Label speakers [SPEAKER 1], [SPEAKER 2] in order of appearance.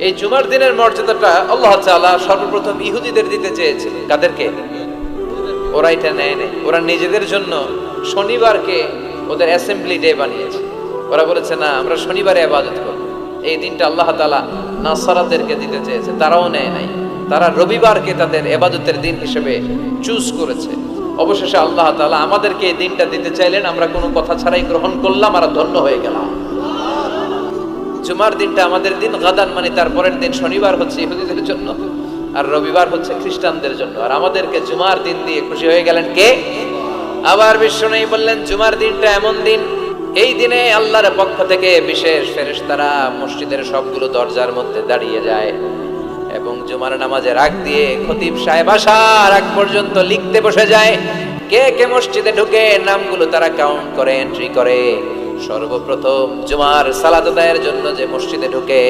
[SPEAKER 1] এই জুমার দিনের মর্যাদাটা আল্লাহ তাআলা সর্বপ্রথম ইহুদিদের দিতে চেয়েছিলেন। কাদেরকে? ওরা এটা নেয় নাই। ওরা নিজেদের জন্য শনিবারকে ওদের অ্যাসেম্বলি ডে বানিয়েছে। ওরা বলেছে না, আমরা শনিবারে ইবাদত করব। এই দিনটা আল্লাহ তাআলা নাসারাদেরকে দিতে চেয়েছে, তারাও নেয় নাই। তারা রবিবারকে তাদের ইবাদতের দিন হিসেবে চুজ করেছে। অবশেষে আল্লাহ তাআলা আমাদেরকে এই দিনটা দিতে চাইলেন, আমরা কোনো কথা ছাড়াই গ্রহণ করলাম আর ধন্য হয়ে গেলাম। জুমার দিনটা আমাদের দিন, গাদান মানে তারপরের দিন শনিবার হচ্ছে ইহুদিদের জন্য, আর রবিবার হচ্ছে খ্রিস্টানদের জন্য। আর আমাদেরকে জুমার দিন দিয়ে খুশি হয়ে গেলেন কে? আবার বিশ্বনবী বললেন, জুমার দিনটা এমন দিন, এই দিনে আল্লাহর পক্ষ থেকে বিশেষ ফেরেশতারা মসজিদের সবগুলো দরজার মধ্যে দাঁড়িয়ে যায় এবং জুমার নামাজের আগ দিয়ে খতিব সাহেব আসার আগ পর্যন্ত লিখতে বসে যায়। কে কে মসজিদে ঢুকে নামগুলো তারা কাউন্ট করে, এন্ট্রি করে। সর্বপ্রথম জুমার সালাত আদায়ের জন্য যে মসজিদে ঢুকে